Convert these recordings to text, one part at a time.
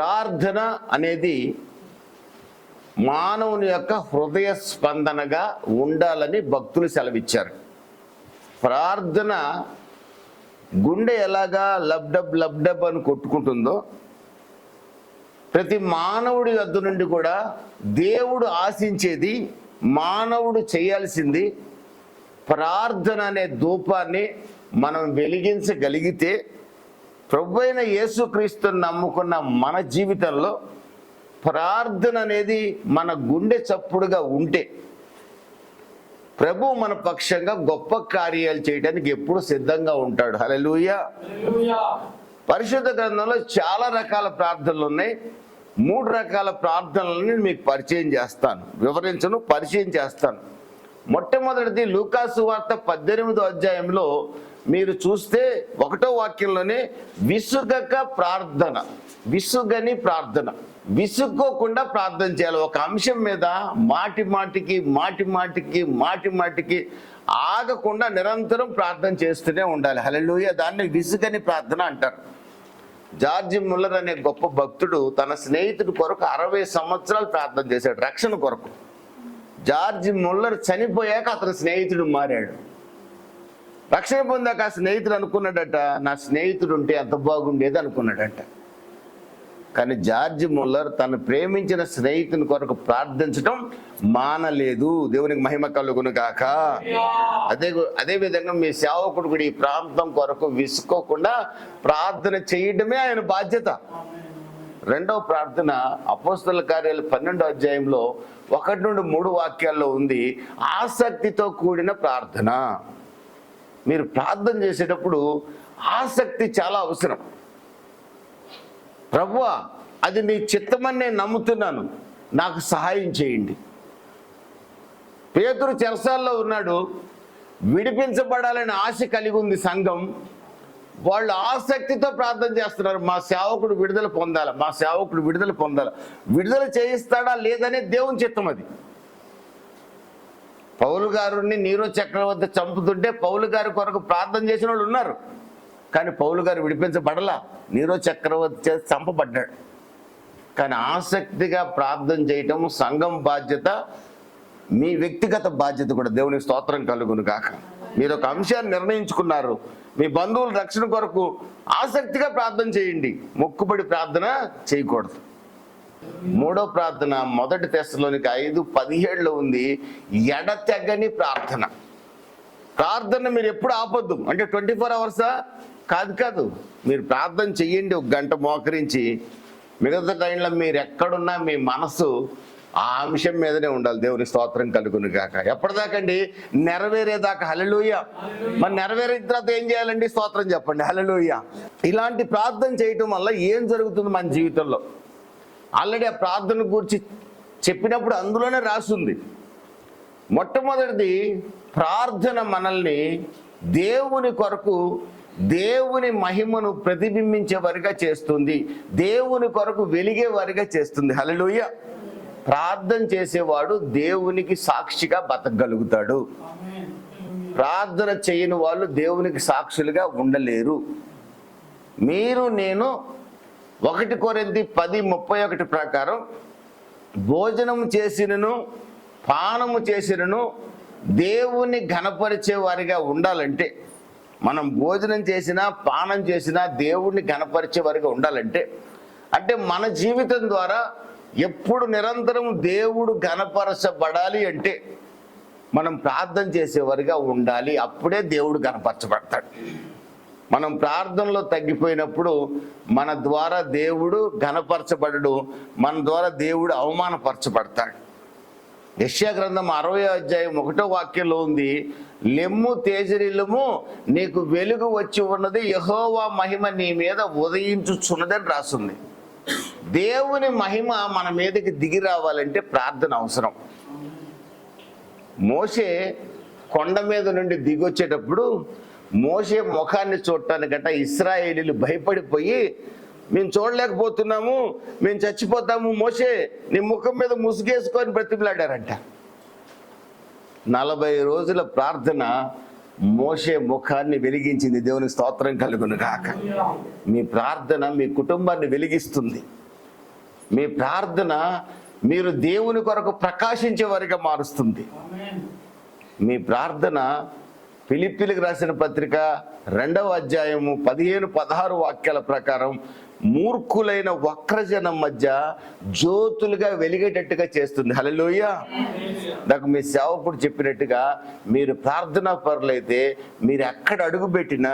ప్రార్థన అనేది మానవుని యొక్క హృదయ స్పందనగా ఉండాలని భక్తులు సెలవిచ్చారు. ప్రార్థన గుండె ఎలాగా లబ్డబ్ లబ్డబ్ అని కొట్టుకుంటుందో, ప్రతి మానవుడి వద్ద నుండి కూడా దేవుడు ఆశించేది, మానవుడు చేయాల్సింది ప్రార్థన అనే ధూపాన్ని మనం వెలిగించగలిగితే, ప్రభువైన యేసుక్రీస్తుని నమ్ముకున్న మన జీవితంలో ప్రార్థన అనేది మన గుండె చప్పుడుగా ఉంటే ప్రభు మన పక్షంగా గొప్ప కార్యాలు చేయడానికి ఎప్పుడు సిద్ధంగా ఉంటాడు. హల్లెలూయా. పరిశుద్ధ గ్రంథంలో చాలా రకాల ప్రార్థనలు ఉన్నాయి. 3 రకాల ప్రార్థనలని మీకు పరిచయం చేస్తాను, పరిచయం చేస్తాను. మొట్టమొదటిది లూకాసు వార్త 18వ అధ్యాయంలో మీరు చూస్తే 1వ వాక్యంలోనే విసుగక ప్రార్థన, విసుగని ప్రార్థన, విసుక్కోకుండా ప్రార్థన చేయాలి. ఒక అంశం మీద మాటి మాటికి ఆగకుండా నిరంతరం ప్రార్థన చేస్తూనే ఉండాలి. హల్లెలూయా. దాన్ని విసుగని ప్రార్థన అంటారు. జార్జ్ ముల్లర్ అనే గొప్ప భక్తుడు తన స్నేహితుడి కొరకు 60 సంవత్సరాలు ప్రార్థన చేశాడు, రక్షణ కొరకు. జార్జ్ ముల్లర్ చనిపోయాక అతని స్నేహితుడు మారాడు. రక్షణ పొందాక ఆ స్నేహితుడు అనుకున్నాడట, నా స్నేహితుడు ఉంటే ఎంత బాగుండేది అనుకున్నాడట. కానీ జార్జ్ ముల్లర్ తను ప్రేమించిన స్నేహితుని కొరకు ప్రార్థించడం మానలేదు. దేవునికి మహిమ కలుగును గాక. అదే విధంగా మీ సేవకుడు కూడా ఈ ప్రాంతం కొరకు విసుకోకుండా ప్రార్థన చేయడమే ఆయన బాధ్యత. 2వ ప్రార్థన అపోస్తలుల కార్యాలు 12వ అధ్యాయంలో 1 నుండి 3 వాక్యాల్లో ఉంది, ఆసక్తితో కూడిన ప్రార్థన. మీరు ప్రార్థన చేసేటప్పుడు ఆసక్తి చాలా అవసరం. ప్రభువా, అది నీ చిత్తమని నేను నమ్ముతున్నాను, నాకు సహాయం చేయండి. పేతురు చెరసాల్లో ఉన్నాడు, విడిపించబడాలని ఆశ కలిగి ఉంది సంఘం. వాళ్ళు ఆసక్తితో ప్రార్థన చేస్తున్నారు, మా సేవకుడు విడుదల పొందాలి, మా సేవకుడు విడుదల పొందాలి. విడుదల చేయిస్తాడా లేదనే దేవుని చిత్తం అది. పౌలు గారిని నీరో చక్రవర్తి చంపుతుంటే పౌలు గారి కొరకు ప్రార్థన చేసిన వాళ్ళు ఉన్నారు, కానీ పౌలు గారు విడిపించబడలా, నీరో చక్రవర్తి చేసి చంపబడ్డాడు. కానీ ఆసక్తిగా ప్రార్థన చేయటం సంఘం బాధ్యత, మీ వ్యక్తిగత బాధ్యత కూడా. దేవునికి స్తోత్రం కలుగును గాక. మీరు ఒక అంశాన్ని నిర్ణయించుకున్నారు, మీ బంధువుల రక్షణ కొరకు ఆసక్తిగా ప్రార్థన చేయండి, మొక్కుబడి ప్రార్థన చేయకూడదు. 3వ ప్రార్థన 1 తెస్సలోనిక 5:17లో ఉంది, ఎడతెగని ప్రార్థన. ప్రార్థన మీరు ఎప్పుడు ఆపొద్దు. అంటే 24 అవర్సా? కాదు. మీరు ప్రార్థన చెయ్యండి, 1 గంట మోకరించి. మిగతా టైంలో మీరు ఎక్కడున్నా మీ మనసు ఆ అంశం మీదనే ఉండాలి. దేవుని స్తోత్రం కలుగును గాక. ఎప్పటిదాకండి? నెరవేరేదాకా. హల్లెలూయా. మరి నెరవేరిన తర్వాత ఏం చేయాలండి? స్తోత్రం చెప్పండి. హల్లెలూయా. ఇలాంటి ప్రార్థన చేయటం వల్ల ఏం జరుగుతుంది మన జీవితంలో? ఆల్రెడీ ఆ ప్రార్థన గురించి చెప్పినప్పుడు అందులోనే రాసుంది. మొట్టమొదటిది, ప్రార్థన మనల్ని దేవుని కొరకు, దేవుని మహిమను ప్రతిబింబించే వారిగా చేస్తుంది, దేవుని కొరకు వెలిగే వారిగా చేస్తుంది. హల్లెలూయా. ప్రార్థన చేసేవాడు దేవునికి సాక్షిగా బతకగలుగుతాడు. ప్రార్థన చేయని వాళ్ళు దేవునికి సాక్షులుగా ఉండలేరు. మీరు నేను 1 కొరింథీ 10:31 ప్రకారం భోజనము చేసినను పానము చేసినను దేవుణ్ణి ఘనపరిచే వారిగా ఉండాలంటే, మనం భోజనం చేసినా పానం చేసినా దేవుణ్ణి ఘనపరిచే వారిగా ఉండాలంటే, అంటే మన జీవితం ద్వారా ఎప్పుడు నిరంతరం దేవుడు ఘనపరచబడాలి అంటే మనం ప్రార్థన చేసేవారిగా ఉండాలి. అప్పుడే దేవుడు ఘనపరచబడతాడు. మనం ప్రార్థనలో తగ్గిపోయినప్పుడు మన ద్వారా దేవుడు ఘనపరచబడడు, మన ద్వారా దేవుడు అవమానపరచబడతాడు. యెషయా గ్రంథం 60వ అధ్యాయం 1వ వాక్యంలో ఉంది, లెమ్ము తేజరిల్లుము, నీకు వెలుగు వచ్చి ఉన్నది, యెహోవా మహిమ నీ మీద ఉదయించుచున్నదని రాస్తుంది. దేవుని మహిమ మన మీదకి దిగి రావాలంటే ప్రార్థన అవసరం. మోషే కొండ మీద నుండి దిగొచ్చేటప్పుడు మోషే ముఖాన్ని చూడటానికట ఇశ్రాయేలీలు భయపడిపోయి, మేము చూడలేకపోతున్నాము, మేము చచ్చిపోతాము, మోషే నీ ముఖం మీద ముసుగేసుకొని బ్రతిమలాడారంట. 40 రోజుల ప్రార్థన మోషే ముఖాన్ని వెలిగించింది. దేవునికి స్తోత్రం కలుగును గాక. మీ ప్రార్థన మీ కుటుంబాన్ని వెలిగిస్తుంది. మీ ప్రార్థన మీరు దేవుని కొరకు ప్రకాశించే వారిగా మారుస్తుంది. మీ ప్రార్థన ఫిలిప్పీలకు రాసిన పత్రిక 2వ అధ్యాయము 15-16 వాక్యాల ప్రకారం మూర్ఖులైన వక్రజనం మధ్య జ్యోతులుగా వెలిగేటట్టుగా చేస్తుంది. హల్లెలూయా. నాకు మీ సేవకుడు చెప్పినట్టుగా మీరు ప్రార్థనా పరులైతే మీరు ఎక్కడ అడుగుపెట్టినా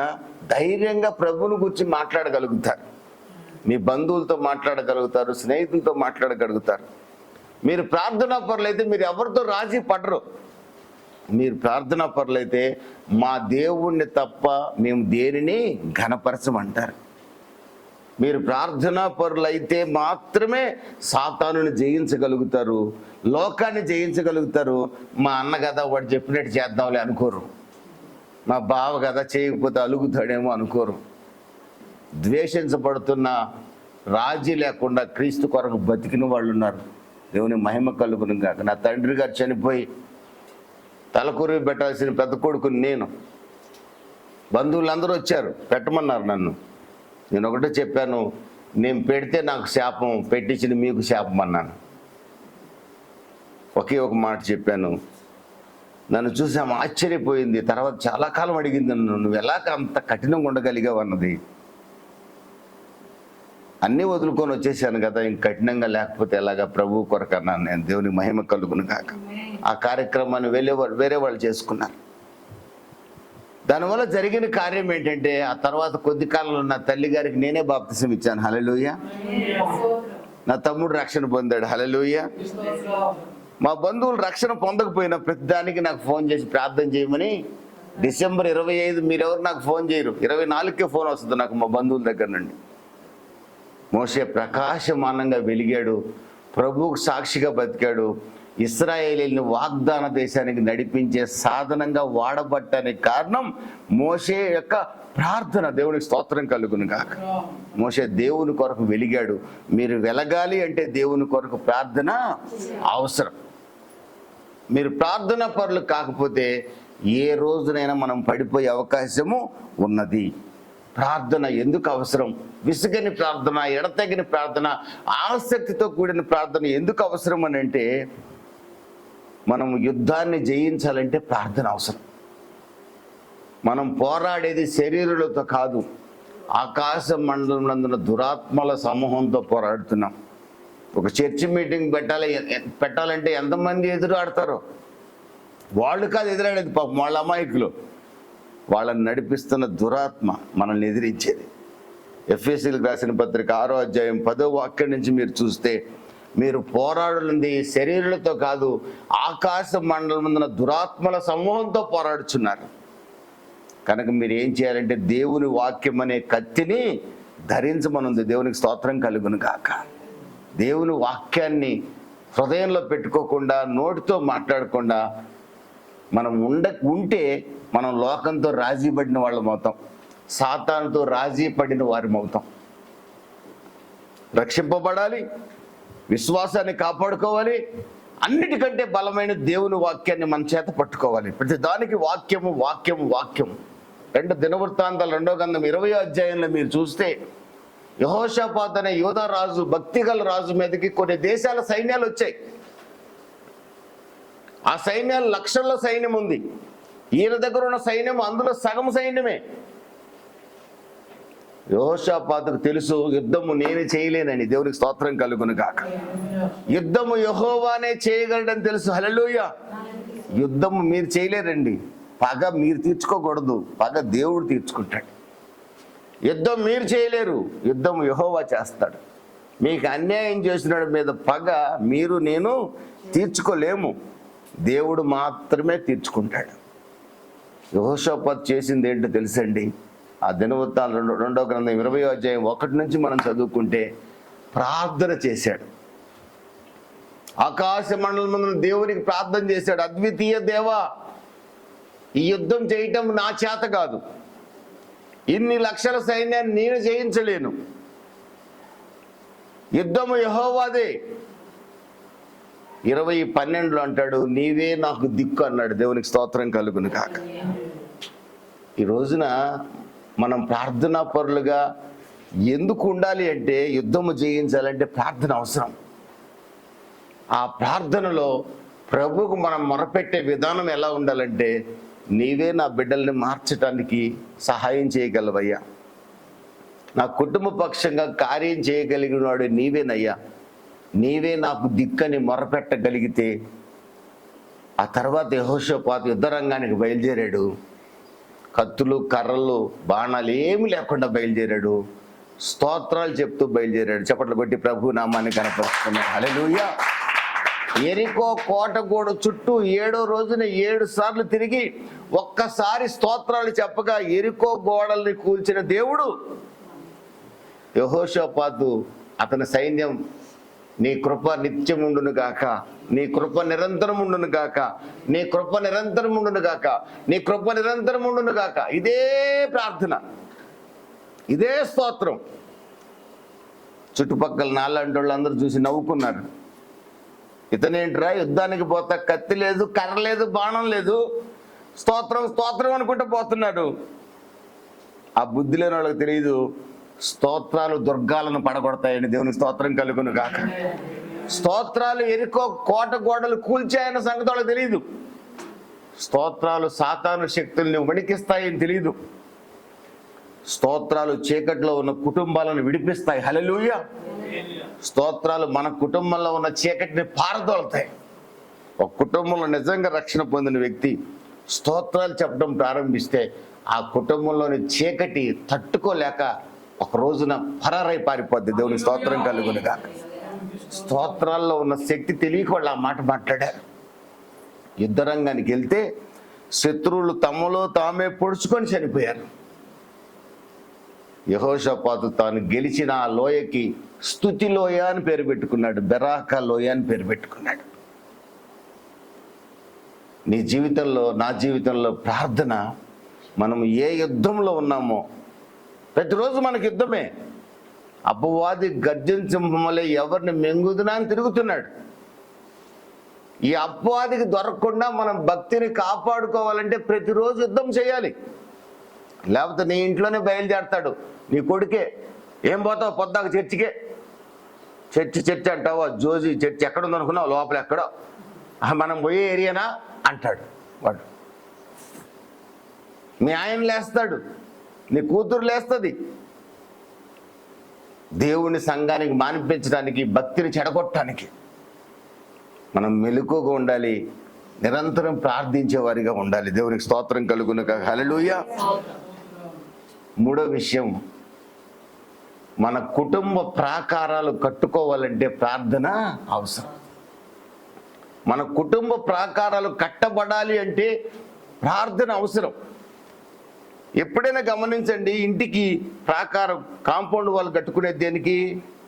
ధైర్యంగా ప్రభువుని గురించి మాట్లాడగలుగుతారు. మీ బంధువులతో మాట్లాడగలుగుతారు, స్నేహితులతో మాట్లాడగలుగుతారు. మీరు ప్రార్థనా పరులైతే మీరు ఎవరితో రాజీ పడరు. మీరు ప్రార్థనా పరులైతే మా దేవుణ్ణి తప్ప మేము దేనిని ఘనపరచమంటారు. మీరు ప్రార్థనా పరులైతే మాత్రమే సాతానుని జయించగలుగుతారు, లోకాన్ని జయించగలుగుతారు. మా అన్న కదా వాడు చెప్పినట్టు చేద్దాంలే అనుకోరు. మా బావ కదా చేయకపోతే అలుగుతాడేమో అనుకోరు. ద్వేషించబడుతున్న రాజీ లేకుండా క్రీస్తు కొరకు బతికిన వాళ్ళు ఉన్నారు. దేవుని మహిమ కలుగును గాక. నా తండ్రి గారు చనిపోయి తలకొరివి పెట్టాల్సిన పెద్ద కొడుకుని నేను, బంధువులందరూ వచ్చారు పెట్టమన్నారు నన్ను. నేను ఒకటే చెప్పాను, నేను పెడితే నాకు శాపం, పెట్టించింది మీకు శాపం అన్నాను. ఒకే ఒక మాట చెప్పాను. నన్ను చూసి ఆమె ఆశ్చర్యపోయింది. తర్వాత చాలా కాలం అడిగింది నన్ను, నువ్వు ఎలాగ అంత కఠినంగా ఉండగలిగావు అన్నది. అన్నీ వదులుకొని వచ్చేసాను కదా, ఇంక కఠినంగా లేకపోతే ఎలాగా ప్రభు కొరకు అన్నాను నేను. దేవుని మహిమ కలుగును కాక. ఆ కార్యక్రమాన్ని వేరే వాళ్ళు చేసుకున్నారు. దానివల్ల జరిగిన కార్యం ఏంటంటే ఆ తర్వాత కొద్ది కాలంలో నా తల్లి గారికి నేనే బాప్తిసం ఇచ్చాను. హల్లెలూయా. నా తమ్ముడు రక్షణ పొందాడు. హల్లెలూయా. మా బంధువులు రక్షణ పొందకపోయినా ప్రతిదానికి నాకు ఫోన్ చేసి ప్రార్థన చేయమని. డిసెంబర్ 25 మీరెవరు నాకు ఫోన్ చేయరు, 24కే ఫోన్ వస్తుంది నాకు మా బంధువుల దగ్గర నుండి. మోషే ప్రకాశమానంగా వెలిగాడు, ప్రభువుకు సాక్షిగా బతికాడు, ఇశ్రాయేలీయులను వాగ్దాన దేశానికి నడిపించే సాధనంగా వాడబట్టడానికి కారణం మోషే యొక్క ప్రార్థన. దేవునికి స్తోత్రం కలుగును గాక. మోషే దేవుని కొరకు వెలిగాడు. మీరు వెలగాలి అంటే దేవుని కొరకు ప్రార్థన అవసరం. మీరు ప్రార్థన పరులు కాకపోతే ఏ రోజునైనా మనం పడిపోయే అవకాశము ఉన్నది. ప్రార్థన ఎందుకు అవసరం? విసుగని ప్రార్థన, ఎడతెగని ప్రార్థన, ఆసక్తితో కూడిన ప్రార్థన ఎందుకు అవసరం అని అంటే, మనం యుద్ధాన్ని జయించాలంటే ప్రార్థన అవసరం. మనం పోరాడేది శరీరులతో కాదు, ఆకాశ మండలంలో దురాత్మల సమూహంతో పోరాడుతున్నాం. ఒక చర్చి మీటింగ్ పెట్టాలంటే ఎంతమంది ఎదురు ఆడతారో, వాళ్ళు కాదు ఎదురాడేది, పాపం వాళ్ళ అమాయకులు. వాళ్ళని నడిపిస్తున్న దురాత్మ మనల్ని ఎదిరించేది. ఎఫెసీయులకు రాసిన పత్రిక 6వ అధ్యాయం 10వ వాక్యం నుంచి మీరు చూస్తే, మీరు పోరాడుతుంది శరీరులతో కాదు, ఆకాశ మండలం దురాత్మల సమూహంతో పోరాడుచున్నారు. కనుక మీరు ఏం చేయాలంటే దేవుని వాక్యం అనే కత్తిని ధరించమనుంది. దేవునికి స్తోత్రం కలుగును గాక. దేవుని వాక్యాన్ని హృదయంలో పెట్టుకోకుండా, నోటితో మాట్లాడకుండా మనం ఉంటే మనం లోకంతో రాజీ పడిన వాళ్ళం అవుతాం, సాతానుతో రాజీ పడిన వారి అవుతాం. రక్షింపబడాలి, విశ్వాసాన్ని కాపాడుకోవాలి, అన్నిటికంటే బలమైన దేవుని వాక్యాన్ని మన చేత పట్టుకోవాలి. ప్రతి దానికి వాక్యము వాక్యము వాక్యము. 2 దినవృత్తాంతాలు 2వ గ్రంథం 20వ అధ్యాయంలో మీరు చూస్తే, యెహోషాపాతు అనే యూదా రాజు, భక్తిగల రాజు మీదకి కొన్ని దేశాల సైన్యాలు వచ్చాయి. ఆ సైన్యాలు లక్షల్లో సైన్యం ఉంది. ఈయన దగ్గర ఉన్న సైన్యం అందులో సగం సైన్యమే. యెహోషాపాతుకు తెలుసు యుద్ధము నేను చేయలేనని. దేవునికి స్తోత్రం కలుగును గాక. యుద్ధము యెహోవానే చేయగలడని తెలుసు. హల్లెలూయా. యుద్ధము మీరు చేయలేరండి. పగ మీరు తీర్చుకోకూడదు, పగ దేవుడు తీర్చుకుంటాడు. యుద్ధం మీరు చేయలేరు, యుద్ధం యెహోవా చేస్తాడు. మీకు అన్యాయం చేసినాడు మీద పగ మీరు నేను తీర్చుకోలేము, దేవుడు మాత్రమే తీర్చుకుంటాడు. యెహోషాపాతు చేసింది ఏంటో తెలుసండి? ఆ దినవృత్తాంతాలు 2వ గ్రంథం 20వ అధ్యాయం 1 నుంచి మనం చదువుకుంటే, ప్రార్థన చేశాడు. ఆకాశ మండలం ముందు దేవునికి ప్రార్థన చేశాడు. అద్వితీయ దేవా, ఈ యుద్ధం చేయటం నా చేత కాదు, ఇన్ని లక్షల సైన్యాన్ని నేను జయించలేను, యుద్ధము యెహోవాదే. 20:12 అంటాడు, నీవే నాకు దిక్కు అన్నాడు. దేవునికి స్తోత్రం కలుగును కాక. ఈ రోజున మనం ప్రార్థనా పరులుగా ఎందుకు ఉండాలి అంటే యుద్ధము జయించాలంటే ప్రార్థన అవసరం. ఆ ప్రార్థనలో ప్రభువుకు మనం మొరపెట్టే విధానం ఎలా ఉండాలంటే, నీవే నా బిడ్డల్ని మార్చడానికి సహాయం చేయగలవయ్యా, నా కుటుంబ పక్షంగా కార్యం చేయగలిగిన వాడు నీవేనయ్యా, నీవే నాకు దిక్కని మొరపెట్టగలిగితే, ఆ తర్వాత యెహోషాపాతు యుద్ధ రంగానికి బయలుదేరాడు. కత్తులు, కర్రలు, బాణాలు ఏమి లేకుండా బయలుదేరాడు. స్తోత్రాలు చెప్తూ బయలుదేరాడు. చప్పట్లు కొట్టి ప్రభు నామాన్ని కనపరుస్తున్నాడు. హల్లెలూయా. ఎరికో కోట గోడ చుట్టూ 7వ రోజున 7 సార్లు తిరిగి ఒక్కసారి స్తోత్రాలు చెప్పగా ఎరికో గోడల్ని కూల్చిన దేవుడు యెహోషాపాతు అతని సైన్యం, నీ కృప నిత్యం ఉండును గాక, నీ కృప నిరంతరం ఉండును గాక, నీ కృప నిరంతరం ఉండును గాక, నీ కృప నిరంతరం ఉండును గాక. ఇదే ప్రార్థన, ఇదే స్తోత్రం. చుట్టుపక్కల నాలాంటి వాళ్ళందరూ చూసి నవ్వుకున్నారు. ఇతనేంట్రా యుద్ధానికి పోతా, కత్తి లేదు, కర్ర లేదు, బాణం లేదు, స్తోత్రం స్తోత్రం అనుకుంటూ పోతున్నాడు. ఆ బుద్ధి లేని వాళ్ళకి తెలియదు, స్తోత్రాలు దుర్గాలను పడగొడతాయని. దేవునికి స్తోత్రం కలుగును గాక. స్తోత్రాలు ఎరికో కోట గోడలు కూల్చాయన్న సంగతి వాళ్ళకి తెలియదు. స్తోత్రాలు సాతాను శక్తుల్ని వణికిస్తాయని తెలియదు. స్తోత్రాలు చీకట్లో ఉన్న కుటుంబాలను విడిపిస్తాయి. హల్లెలూయా. స్తోత్రాలు మన కుటుంబంలో ఉన్న చీకటిని పారదోలుతాయి. ఒక కుటుంబంలో నిజంగా రక్షణ పొందిన వ్యక్తి స్తోత్రాలు చెప్పడం ప్రారంభిస్తే ఆ కుటుంబంలోని చీకటి తట్టుకోలేక ఒక రోజున పరారై పారిపోద్ది. దేవుని స్తోత్రం కలుగునుగా. స్తోత్రాల్లో ఉన్న శక్తి తెలియక వాళ్ళు ఆ మాట మాట్లాడారు. యుద్ధరంగానికి వెళ్తే శత్రువులు తమలో తామే పొడుచుకొని చనిపోయారు. యెహోషాపాతు తాను గెలిచిన ఆ లోయకి స్తుతి లోయ అని పేరు పెట్టుకున్నాడు, బెరాకా లోయ అని పేరు పెట్టుకున్నాడు. నీ జీవితంలో, నా జీవితంలో ప్రార్థన, మనం ఏ యుద్ధంలో ఉన్నామో ప్రతిరోజు మనకి యుద్ధమే. అపవాది గర్జించమలే ఎవరిని మెంగుదునా అని తిరుగుతున్నాడు. ఈ అపవాదికి దొరకకుండా మనం భక్తిని కాపాడుకోవాలంటే ప్రతిరోజు యుద్ధం చేయాలి. లేకపోతే నీ ఇంట్లోనే బయలుదేరతాడు నీ కొడుకే. ఏం పోతావు పొద్దాక చర్చికే, చర్చి అంటావా, జోజీ చర్చి ఎక్కడుంది అనుకున్నావు, లోపల ఎక్కడో, మనం పోయే ఏరియానా అంటాడు వాడు. మీ ఆయన లేస్తాడు, నీ కూతురు లేస్తుంది. దేవుని సంఘానికి మానిపించడానికి, భక్తిని చెడగొట్టడానికి మనం మెలకువగా ఉండాలి, నిరంతరం ప్రార్థించేవారిగా ఉండాలి. దేవునికి స్తోత్రం కలుగునుగా. హల్లెలూయా. మూడో విషయం, మన కుటుంబ ప్రాకారాలు కట్టుకోవాలంటే ప్రార్థన అవసరం. మన కుటుంబ ప్రాకారాలు కట్టబడాలి అంటే ప్రార్థన అవసరం. ఎప్పుడైనా గమనించండి, ఇంటికి ప్రాకారం, కాంపౌండ్ వాళ్ళు కట్టుకునేది దేనికి?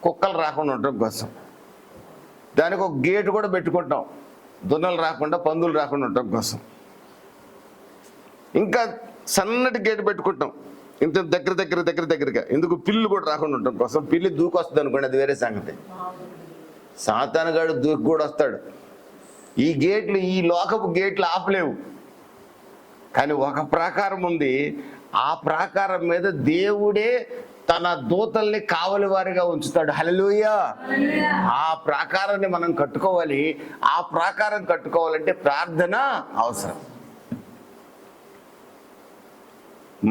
కుక్కలు రాకుండా ఉండటం కోసం. దానికి ఒక గేటు కూడా పెట్టుకుంటాం, దున్నలు రాకుండా, పందులు రాకుండా ఉండటం కోసం. ఇంకా సన్నటి గేటు పెట్టుకుంటాం, ఇంత దగ్గరగా, ఎందుకు? పిల్లు కూడా రాకుండా ఉండటం కోసం. పిల్లి దూకొస్తుంది అనుకోండి, అది వేరే సంగతి. సాతానుగాడు దూకి కూడా వస్తాడు. ఈ గేట్లు, ఈ లోకపు గేట్లు ఆపలేవు. కానీ ఒక ప్రాకారం ఉంది, ఆ ప్రాకారం మీద దేవుడే తన దూతల్ని కావలి వారిగా ఉంచుతాడు. హల్లెలూయా. ఆ ప్రాకారాన్ని మనం కట్టుకోవాలి. ఆ ప్రాకారం కట్టుకోవాలంటే ప్రార్థన అవసరం.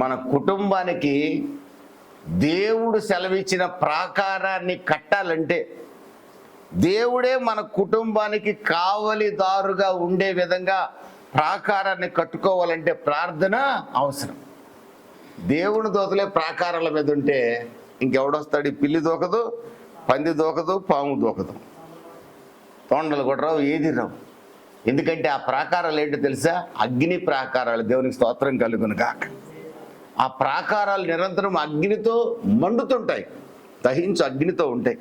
మన కుటుంబానికి దేవుడు సెలవిచ్చిన ప్రాకారాన్ని కట్టాలంటే, దేవుడే మన కుటుంబానికి కావలిదారుగా ఉండే విధంగా ప్రాకారాన్ని కట్టుకోవాలంటే ప్రార్థన అవసరం. దేవుని దూతలే ప్రాకారాల మీద ఉంటే ఇంకెవడొస్తాడు? పిల్లి దూకదు, పంది దూకదు, పాము దూకదు, తొండలు కూడా రావు, ఏది రావు. ఎందుకంటే ఆ ప్రాకారాలు ఏంటో తెలుసా? అగ్ని ప్రాకారాలు. దేవునికి స్తోత్రం కలుగును గాక. ఆ ప్రాకారాలు నిరంతరం అగ్నితో మండుతుంటాయి, దహించు అగ్నితో ఉంటాయి.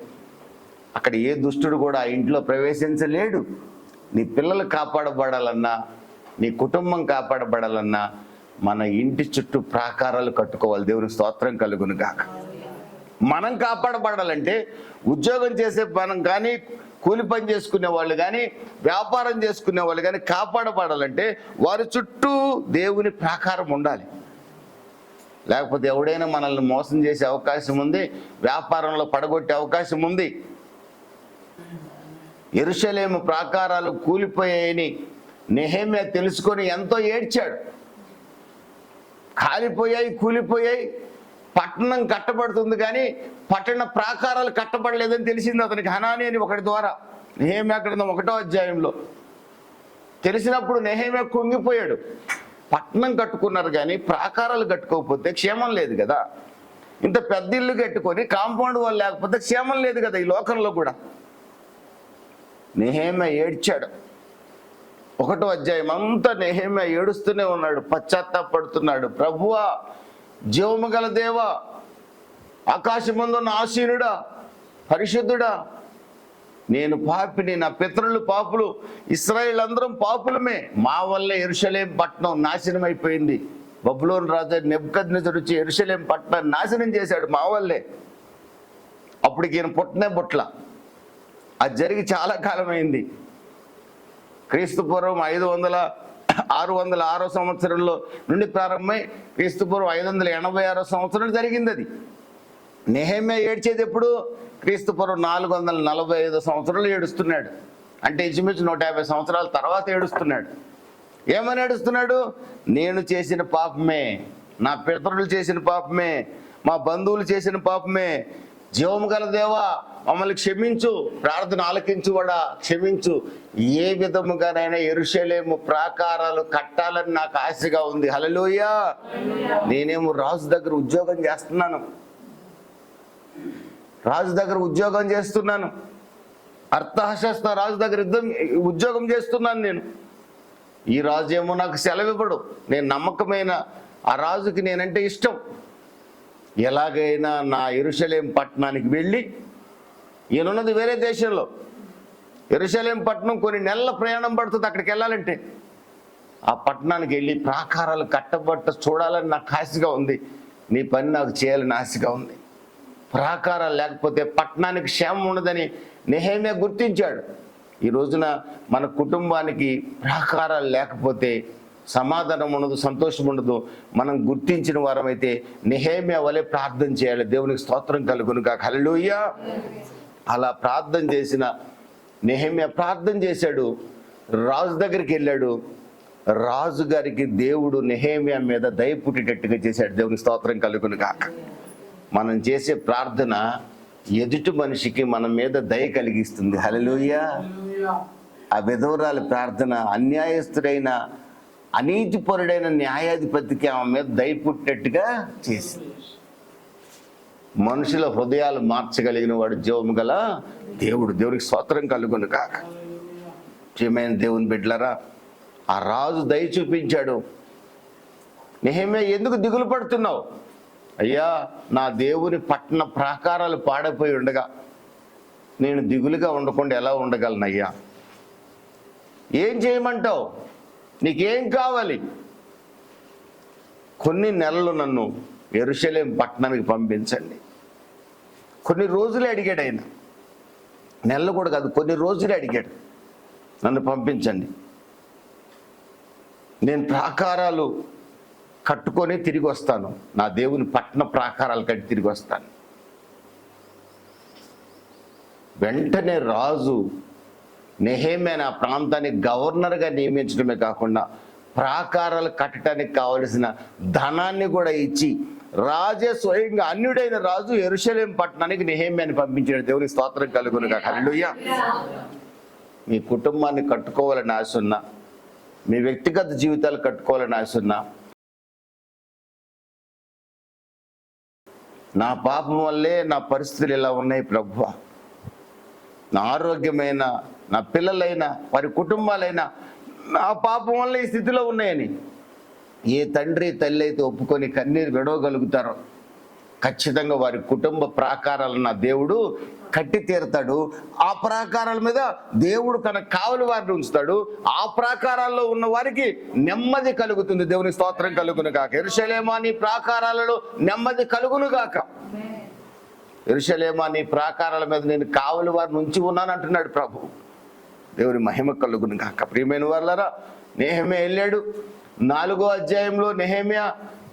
అక్కడ ఏ దుష్టుడు కూడా ఆ ఇంట్లో ప్రవేశించలేడు. నీ పిల్లలు కాపాడబడాలన్నా, నీ కుటుంబం కాపాడబడాలన్నా మన ఇంటి చుట్టూ ప్రాకారాలు కట్టుకోవాలి. దేవునికి స్తోత్రం కలుగును గాక. మనం కాపాడబడాలంటే, ఉద్యోగం చేసే మనం కానీ, కూలి పని చేసుకునే వాళ్ళు కానీ, వ్యాపారం చేసుకునే వాళ్ళు కానీ కాపాడబడాలంటే వారి చుట్టూ దేవుని ప్రాకారం ఉండాలి. లేకపోతే ఎవడైనా మనల్ని మోసం చేసే అవకాశం ఉంది, వ్యాపారంలో పడగొట్టే అవకాశం ఉంది. యెరూషలేము ప్రాకారాలు కూలిపోయాయని నెహెమ్యా తెలుసుకొని ఎంతో ఏడ్చాడు. కాలిపోయాయి, కూలిపోయాయి, పట్టణం కట్టబడుతుంది కానీ పట్టణ ప్రాకారాలు కట్టబడలేదని తెలిసింది అతనికి, హనాని అని ఒకటి ద్వారా. నెహెమ్యా గ్రంథం 1వ అధ్యాయంలో తెలిసినప్పుడు నెహెమ్యా కుంగిపోయాడు. పట్టణం కట్టుకున్నారు కానీ ప్రాకారాలు కట్టుకోకపోతే క్షేమం లేదు కదా. ఇంత పెద్ద ఇల్లు కట్టుకొని కాంపౌండ్ వాళ్ళు లేకపోతే క్షేమం లేదు కదా ఈ లోకంలో కూడా. నెహెమ్యా ఏడ్చాడు. 1వ అధ్యాయం అంతా నెహెమ్యా ఏడుస్తూనే ఉన్నాడు, పశ్చాత్తాపడుతున్నాడు. ప్రభువా, జీవము గల దేవా, ఆకాశమందున్న ఆసీనుడా, పరిశుద్ధుడా, నేను పాపిని, నా పితరులు పాపులు, ఇశ్రాయేలు అందరం పాపులమే. మా వల్లే యెరూషలేము పట్టణం నాశనం అయిపోయింది. బబులోను రాజు నెబుకద్నెజరు వచ్చి యెరూషలేము పట్టణాన్ని నాశనం చేశాడు మా వల్లే. అప్పటికి ఈయన పుట్టనే పుట్ల. అది జరిగి చాలా కాలమైంది. క్రీస్తుపూర్వం 606 సంవత్సరంలో నుండి ప్రారంభమై క్రీస్తుపూర్వం 586 సంవత్సరం జరిగింది అది. నెహెమ్యా ఏడ్చేది ఎప్పుడు? క్రీస్తుపూర్వం 445 సంవత్సరాలు ఏడుస్తున్నాడు. అంటే ఇంచుమించు 150 సంవత్సరాల తర్వాత ఏడుస్తున్నాడు. ఏమని ఏడుస్తున్నాడు? నేను చేసిన పాపమే, నా పితరులు చేసిన పాపమే, మా బంధువులు చేసిన పాపమే. జీవము గల దేవా, మమ్మల్ని క్షమించు, ప్రార్థన ఆలకించు, కూడా క్షమించు. ఏ విధముగానైనా యెరూషలేము ప్రాకారాలు కట్టాలని నాకు ఆశగా ఉంది. హల్లెలూయా. నేనేమో రాజు దగ్గర ఉద్యోగం చేస్తున్నాను, రాజు దగ్గర ఉద్యోగం చేస్తున్నాను, అర్థహశస్త రాజు దగ్గర ఉద్యోగం చేస్తున్నాను నేను. ఈ రాజు ఏమో నాకు సెలవు ఇవ్వడు. నేను నమ్మకమైన ఆ రాజుకి నేనంటే ఇష్టం. ఎలాగైనా నా యెరూషలేము పట్టణానికి వెళ్ళి, ఈయనున్నది వేరే దేశంలో, యెరూషలేము పట్టణం కొన్ని నెలల ప్రయాణం పడుతుంది అక్కడికి వెళ్ళాలంటే. ఆ పట్టణానికి వెళ్ళి ప్రాకారాలు కట్టబట్ట చూడాలని నాకు ఆశగా ఉంది. నీ పని నాకు చేయాలని ఆశగా ఉంది. ప్రాకారాలు లేకపోతే పట్టణానికి క్షేమం ఉండదని నెహెమ్యా గుర్తించాడు. ఈ రోజున మన కుటుంబానికి ప్రాకారాలు లేకపోతే సమాధానం ఉండదు, సంతోషం ఉండదు. మనం గుర్తించిన వారమైతే నెహెమ్యా వలె ప్రార్థన చేయాలి. దేవునికి స్తోత్రం కలుగును గాక. హల్లెలూయా. అలా ప్రార్థన చేసిన నెహెమ్యా ప్రార్థన చేశాడు, రాజు దగ్గరికి వెళ్ళాడు. రాజు గారికి దేవుడు నెహెమ్యా మీద దయ పుట్టేటట్టుగా చేశాడు. దేవునికి స్తోత్రం కలుగును గాక. మనం చేసే ప్రార్థన ఎదుటి మనిషికి మన మీద దయ కలిగిస్తుంది. హల్లెలూయా. ఆ విధవరాలి ప్రార్థన అన్యాయస్తుడైన, అనీతిపరుడైన న్యాయాధిపతికి ఆమె మీద దయ పుట్టినట్టుగా చేసింది. మనుషుల హృదయాలు మార్చగలిగిన వాడు జీవము గల దేవుడు. దేవునికి స్తోత్రం కలుగును కాక. ప్రియమైన దేవుని బిడ్డలారా, ఆ రాజు దయ చూపించాడు. నెహెమ్యా, ఎందుకు దిగులు పడుతున్నావు? అయ్యా, నా దేవుని పట్టణ ప్రాకారాలు పాడైపోయి ఉండగా నేను దిగులుగా ఉండకుండా ఎలా ఉండగలనయ్యా? ఏం చేయమంటావు? నీకేం కావాలి? కొన్ని నెలలు నన్ను యెరూషలేము పట్టణానికి పంపించండి. కొన్ని రోజులే అడిగాడు ఆయన, నెలలు కూడా కాదు, కొన్ని రోజులే అడిగాడు, నన్ను పంపించండి. నేను ప్రాకారాలు కట్టుకొని తిరిగి వస్తాను, నా దేవుని పట్టణ ప్రాకారాలు కట్టి తిరిగి వస్తాను. వెంటనే రాజు నెహెమ్యాను ఆ ప్రాంతానికి గవర్నర్గా నియమించడమే కాకుండా ప్రాకారాలు కట్టడానికి కావలసిన ధనాన్ని కూడా ఇచ్చి, రాజే స్వయంగా అన్యుడైన రాజు యెరూషలేము పట్టణానికి నెహెమ్యాను పంపించాడు. దేవునికి స్తోత్రం కలుగును గాక. హల్లెలూయా. మీ కుటుంబాన్ని కట్టుకోవాలని ఆశ ఉన్నా, మీ వ్యక్తిగత జీవితాలు కట్టుకోవాలని ఆశ ఉన్నా, నా పాపం వల్లే నా పరిస్థితులు ఇలా ఉన్నాయి ప్రభువా, నా ఆరోగ్యమైన, నా పిల్లలైనా, వారి కుటుంబాలైనా నా పాపం వల్ల ఈ స్థితిలో ఉన్నాయని ఏ తండ్రి తల్లి అయితే ఒప్పుకొని కన్నీరు విడవగలుగుతారో ఖచ్చితంగా వారి కుటుంబ ప్రాకారాలను నా దేవుడు కట్టి తీరుతాడు. ఆ ప్రాకారాల మీద దేవుడు తన కావలి వారిని ఉంచుతాడు. ఆ ప్రాకారాల్లో ఉన్న వారికి నెమ్మది కలుగుతుంది. దేవుని స్తోత్రం కలుగును గాక. యెరూషలేమా, నీ ప్రాకారాలలో నెమ్మది కలుగును గాక. యెరూషలేమా, నీ ప్రాకారాల మీద నేను కావలి వారిని ఉంచి ఉన్నాను అంటున్నాడు ప్రభు. దేవుని మహిమ కలుగును గాక. ప్రియమైన వారలారా, నెహెమ్యా వెళ్ళాడు. 4వ అధ్యాయంలో నెహెమ్యా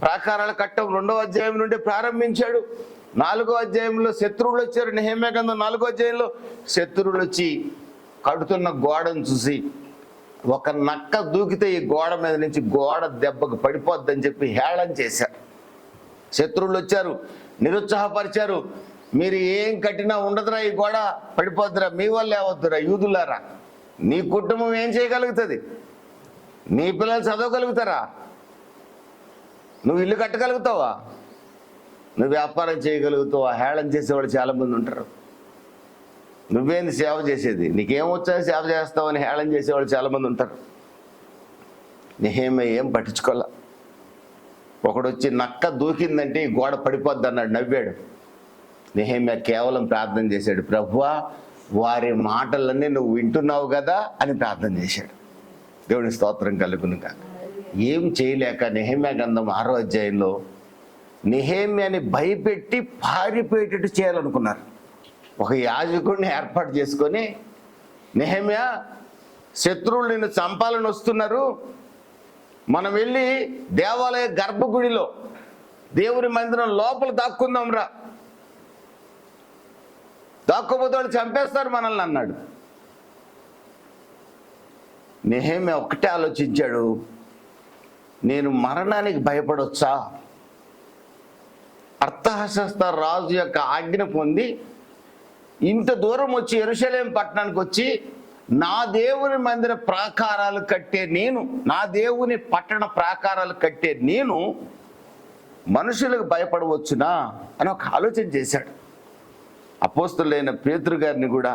ప్రాకారాలు కట్టడం 2వ అధ్యాయం నుండి ప్రారంభించాడు. 4వ అధ్యాయంలో శత్రువులు వచ్చారు. నెహెమ్యా గ్రంథం 4వ అధ్యాయంలో శత్రువులు వచ్చి కడుతున్న గోడను చూసి ఒక నక్క దూకితే ఈ గోడ మీద నుంచి గోడ దెబ్బకు పడిపోద్దని చెప్పి హేళన చేశారు. శత్రువులు వచ్చారు, నిరుత్సాహపరిచారు. మీరు ఏం కట్టినా ఉండదురా, ఈ గోడ పడిపోద్దురా, మీ వల్ల ఏవద్దురా యూదులారా, నీ కుటుంబం ఏం చేయగలుగుతుంది, నీ పిల్లలు చదవగలుగుతారా, నువ్వు ఇల్లు కట్టగలుగుతావా, నువ్వు వ్యాపారం చేయగలుగుతావా? హేళన చేసేవాళ్ళు చాలామంది ఉంటారు. నువ్వేంది సేవ చేసేది, నీకేమొచ్చా సేవ చేస్తావని హేళన చేసేవాళ్ళు చాలామంది ఉంటారు. నెహెమ్యా ఏం పట్టించుకోలే. ఒకడొచ్చి నక్క దూకిందంటే ఈ గోడ పడిపోద్ది అన్నాడు, నవ్వాడు. నెహెమ్యా కేవలం ప్రార్థన చేశాడు, ప్రభువా వారి మాటలన్నీ నువ్వు వింటున్నావు కదా అని ప్రార్థన చేశాడు. దేవుని స్తోత్రం కలుగునుగా. ఏం చేయలేక నెహెమ్యా గ్రంథం 6వ అధ్యాయంలో నెహెమ్యాని భయపెట్టి పారిపోయేటట్టు చేయాలనుకున్నారు. ఒక యాజకుడిని ఏర్పాటు చేసుకొని, నెహెమ్యా శత్రువులు నిన్ను చంపాలని వస్తున్నారు, మనం వెళ్ళి దేవాలయ గర్భగుడిలో దేవుని మందిరం లోపల దాక్కుందాం రా, దాక్కోపోతే వాళ్ళు చంపేస్తారు మనల్ని అన్నాడు. నెహెమ్యా ఒక్కటే ఆలోచించాడు, నేను మరణానికి భయపడొచ్చా? అర్తహషస్త రాజు యొక్క ఆజ్ఞ పొంది ఇంత దూరం వచ్చి యెరూషలేము పట్టణానికి వచ్చి నా దేవుని మందిర ప్రాకారాలు కట్టే నేను, నా దేవుని పట్టణ ప్రాకారాలు కట్టే నేను మనుషులకు భయపడవచ్చునా అని ఒక ఆలోచన చేశాడు. అపోస్తలుడైన పేతురు గారిని కూడా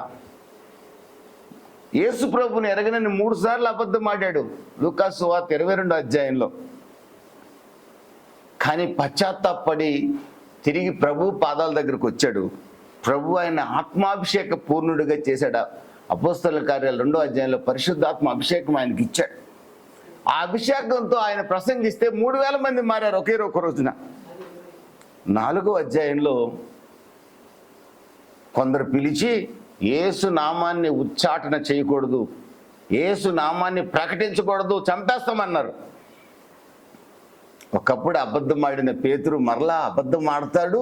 యేసు ప్రభుని ఎరగనని 3 సార్లు అబద్ధం ఆడాడు లూకా సువార్త 22వ అధ్యాయంలో. కానీ పశ్చాత్తాపడి తిరిగి ప్రభు పాదాల దగ్గరకు వచ్చాడు. ప్రభు ఆయన ఆత్మాభిషేక పూర్ణుడిగా చేశాడు. అపోస్తలుల కార్యాలు 2వ అధ్యాయంలో పరిశుద్ధాత్మ అభిషేకం ఆయనకి ఇచ్చాడు. ఆ అభిషేకంతో ఆయన ప్రసంగిస్తే 3000 మంది మారారు ఒకే ఒక రోజున. 4వ అధ్యాయంలో కొందరు పిలిచి యేసు నామాన్ని ఉచ్చాటన చేయకూడదు, యేసు నామాన్ని ప్రకటించకూడదు, చంపేస్తామన్నారు. ఒకప్పుడు అబద్ధం ఆడిన పేతురు మరలా అబద్ధం ఆడతాడు,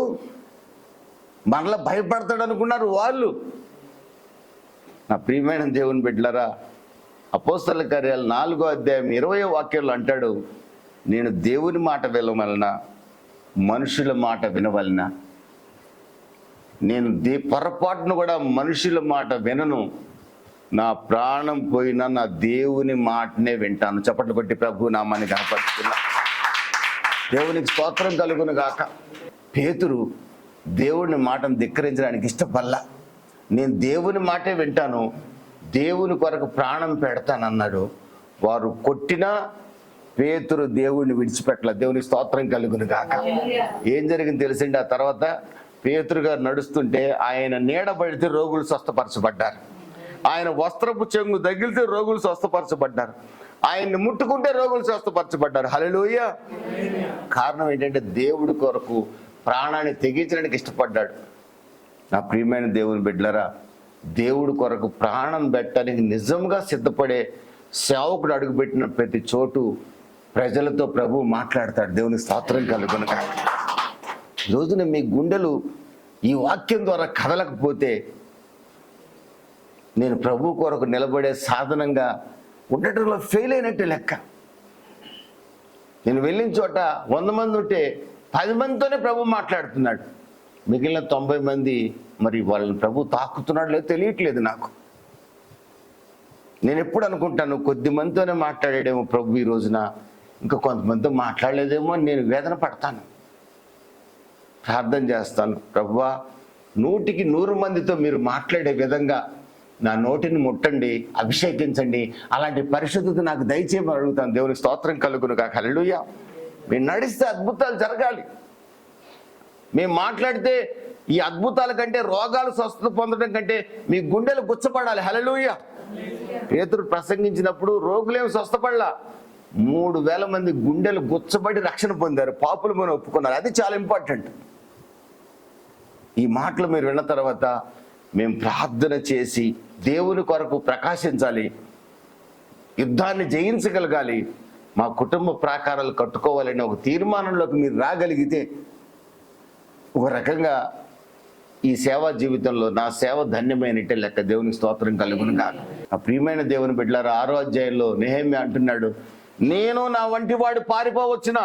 మరలా భయపడతాడు అనుకున్నారు వాళ్ళు. నా ప్రియమైన దేవుని బిడ్డలారా, అపోస్తలుల కార్యాలు 4వ అధ్యాయం 20వ వాక్యంలో అంటాడు, నేను దేవుని మాట వినవలన మనుషుల మాట వినవలన, నేను పొరపాటును కూడా మనుషుల మాట వినను, నా ప్రాణం పోయినా నా దేవుని మాటనే వింటాను. చప్పట్లు కొట్టి ప్రభు నామాన్ని కనపరుస్తున్నా. దేవునికి స్తోత్రం కలుగును గాక. పేతురు దేవుని మాటను ధిక్కరించడానికి ఇష్టపడలా. నేను దేవుని మాటే వింటాను, దేవుని కొరకు ప్రాణం పెడతానన్నాడు. వారు కొట్టినా పేతురు దేవుడిని విడిచిపెట్టల. దేవునికి స్తోత్రం కలుగును గాక. ఏం జరిగింది తెలిసిండి? ఆ తర్వాత పేతురు గారు నడుస్తుంటే ఆయన నీడ పడితే రోగులు స్వస్థపరచబడ్డారు, ఆయన వస్త్రపు చెంగు తగిలితే రోగులు స్వస్థపరచబడ్డారు, ఆయన్ని ముట్టుకుంటే రోగులు స్వస్థపరచబడ్డారు. హల్లెలూయా. కారణం ఏంటంటే దేవుడి కొరకు ప్రాణాన్ని తెగించడానికి ఇష్టపడ్డాడు. నా ప్రియమైన దేవుని బిడ్డలారా, దేవుడి కొరకు ప్రాణం పెట్టడానికి నిజంగా సిద్ధపడే సేవకుడు అడుగుపెట్టిన ప్రతి చోటు ప్రజలతో ప్రభు మాట్లాడతాడు. దేవునికి స్తోత్రం కలుగును గాక. రోజున మీ గుండెలు ఈ వాక్యం ద్వారా కదలకపోతే నేను ప్రభు కొరకు నిలబడే సాధనంగా ఉండటంలో ఫెయిల్ అయినట్టే లెక్క. నేను వెళ్ళిన చోట 100 మంది ఉంటే 10 మందితోనే ప్రభు మాట్లాడుతున్నాడు, మిగిలిన 90 మంది మరి వాళ్ళని ప్రభు తాకుతున్నాడు లేదో తెలియట్లేదు నాకు. నేను ఎప్పుడు అనుకుంటాను, కొద్ది మందితోనే మాట్లాడాడేమో ప్రభు ఈ రోజున, ఇంకా కొంతమందితో మాట్లాడలేదేమో అని నేను వేదన పడతాను. ప్రార్థన చేస్తాను, ప్రభువా 100కి 100 మందితో మీరు మాట్లాడే విధంగా నా నోటిని ముట్టండి, అభిషేకించండి, అలాంటి పరిశుద్ధత నాకు దయచేయమని అడుగుతాను. దేవునికి స్తోత్రం కలుగును గాక. హల్లెలూయా. మీరు నడిస్తే అద్భుతాలు జరగాలి. మేము మాట్లాడితే ఈ అద్భుతాల కంటే, రోగాలు స్వస్థత పొందడం కంటే మీ గుండెలు గుచ్చపడాలి. హల్లెలూయా. పేతురు ప్రసంగించినప్పుడు రోగులేమి స్వస్థపడలా, 3000 మంది గుండెలు గుచ్చబడి రక్షణ పొందారు, పాపులు మనం ఒప్పుకున్నారు. అది చాలా ఇంపార్టెంట్. ఈ మాటలు మీరు విన్న తర్వాత మేము ప్రార్థన చేసి దేవుని కొరకు ప్రకాశించాలి, యుద్ధాన్ని జయించగలగాలి, మా కుటుంబ ప్రాకారాలు కట్టుకోవాలని ఒక తీర్మానంలోకి మీరు రాగలిగితే ఒక రకంగా ఈ సేవా జీవితంలో నా సేవ ధన్యమైనట్టే లెక్క. దేవునికి స్తోత్రం కలుగును కాక. ఆ ప్రియమైన దేవుని బిడ్డలారా, 6వ అధ్యాయంలో నెహెమ్యా అంటున్నాడు, నేను నా వంటి వాడు పారిపోవచ్చునా,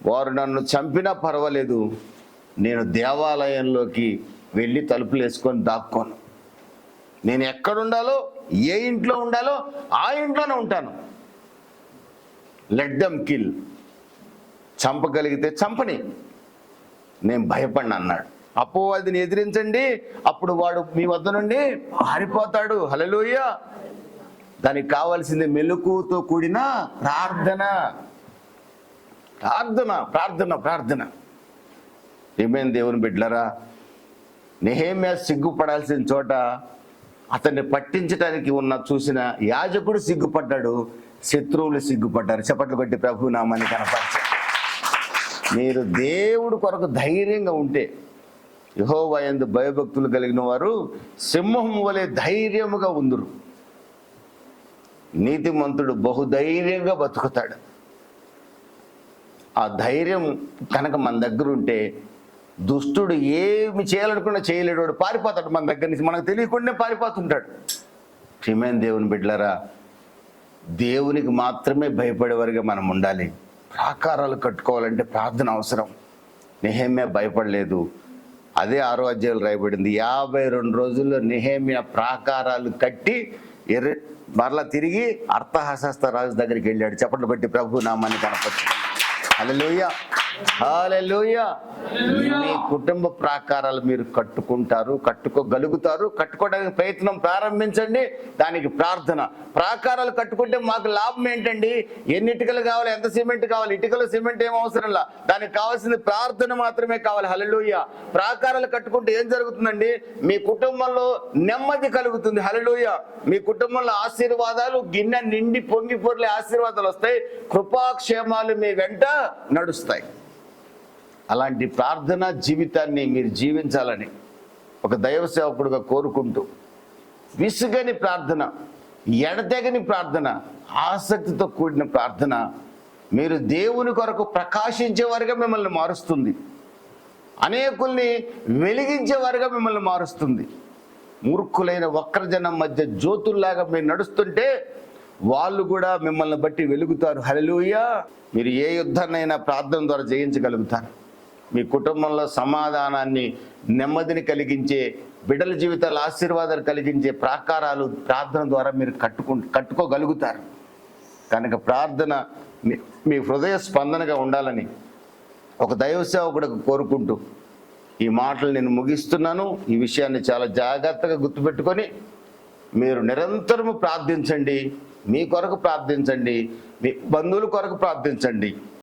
వారు నన్ను చంపినా పర్వాలేదు, నేను దేవాలయంలోకి వెళ్ళి తలుపులు వేసుకొని దాక్కోను. నేను ఎక్కడుండాలో, ఏ ఇంట్లో ఉండాలో ఆ ఇంట్లోనే ఉంటాను. లెట్ దెమ్ కిల్, చంపగలిగితే చంపని, నేను భయపడిన అన్నాడు. అపవాదిని ఎదిరించండి, అప్పుడు వాడు మీ వద్ద నుండి పారిపోతాడు. హల్లెలూయా. దానికి కావాల్సింది మెలకువతో కూడిన ప్రార్థన, ప్రార్థన, ప్రార్థన, ప్రార్థన. ఏమైంది దేవుని బిడ్డలారా, నెహెమ్యా సిగ్గుపడాల్సిన చోట అతన్ని పట్టించడానికి చూసిన యాజకుడు సిగ్గుపడ్డాడు, శత్రువులు సిగ్గుపడ్డారు. చప్పట్లు కొట్టి ప్రభు నామాన్ని కనపరచారు. మీరు దేవుడు కొరకు ధైర్యంగా ఉంటే, యెహోవా యందు భయభక్తులు కలిగిన వారు సింహం వలె ధైర్యముగా ఉందురు. నీతిమంతుడు బహుధైర్యంగా బతుకుతాడు. ఆ ధైర్యం కనుక మన దగ్గర ఉంటే దుష్టుడు ఏమి చేయాలనుకున్నా చేయలేడు, వాడు పారిపోతాడు మన దగ్గర నుంచి, మనకు తెలియకుండానే పారిపోతుంటాడు. ప్రియమైన దేవుని బిడ్డలారా, దేవునికి మాత్రమే భయపడేవారుగా మనం ఉండాలి. ప్రాకారాలు కట్టుకోవాలంటే ప్రార్థన అవసరం. నెహెమ్యా భయపడలేదు. అదే 6వ అధ్యాయంలో రాయబడింది, 52 రోజుల్లో నెహెమ్యా ప్రాకారాలు కట్టి మరలా తిరిగి అర్థహశస్త రాజు దగ్గరికి వెళ్ళాడు. చప్పట్లు బట్టి ప్రభు నామాన్ని కనపరుచుకున్నాడు. హల్లెలూయా, హల్లెలూయా. మీ కుటుంబ ప్రాకారాలు మీరు కట్టుకోగలుగుతారు. కట్టుకోవడానికి ప్రయత్నం ప్రారంభించండి. దానికి ప్రార్థన. ప్రాకారాలు కట్టుకుంటే మాకు లాభం ఏంటండి? ఎన్ని ఇటుకలు కావాలి, ఎంత సిమెంట్ కావాలి? ఇటుకలు సిమెంట్ ఏం అవసరంలా, దానికి కావాల్సింది ప్రార్థన మాత్రమే కావాలి. హల్లెలూయా. ప్రాకారాలు కట్టుకుంటే ఏం జరుగుతుందండి? మీ కుటుంబంలో నెమ్మది కలుగుతుంది. హల్లెలూయా. మీ కుటుంబంలో ఆశీర్వాదాలు గిన్నె నిండి పొంగి పొర్లే ఆశీర్వాదాలు వస్తాయి. కృపాక్షేమాలు మీ వెంట నడుస్తాయి. అలాంటి ప్రార్థనా జీవితాన్ని మీరు జీవించాలని ఒక దైవ సేవకుడుగా కోరుకుంటూ, విసుగని ప్రార్థన, ఎడతెగని ప్రార్థన, ఆసక్తితో కూడిన ప్రార్థన మీరు దేవుని కొరకు ప్రకాశించేవారుగా మిమ్మల్ని మారుస్తుంది. అనేకుల్ని వెలిగించేవారుగా మిమ్మల్ని మారుస్తుంది. మూర్ఖులైన వక్రజనం మధ్య జ్యోతుల్లాగా మీరు నడుస్తుంటే వాళ్ళు కూడా మిమ్మల్ని బట్టి వెలుగుతారు. హల్లెలూయా. మీరు ఏ యుద్ధాన్నైనా ప్రార్థన ద్వారా జయించగలుగుతారు. మీ కుటుంబంలో సమాధానాన్ని, నెమ్మదిని కలిగించే, బిడ్డల జీవితాలు ఆశీర్వాదాలు కలిగించే ప్రాకారాలు ప్రార్థన ద్వారా మీరు కట్టుకోగలుగుతారు. కనుక ప్రార్థన మీ హృదయ స్పందనగా ఉండాలని ఒక దైవ సేవకుడికి కోరుకుంటూ ఈ మాటలు నేను ముగిస్తున్నాను. ఈ విషయాన్ని చాలా జాగ్రత్తగా గుర్తుపెట్టుకొని మీరు నిరంతరము ప్రార్థించండి. మీ కొరకు ప్రార్థించండి, మీ బంధువుల కొరకు ప్రార్థించండి.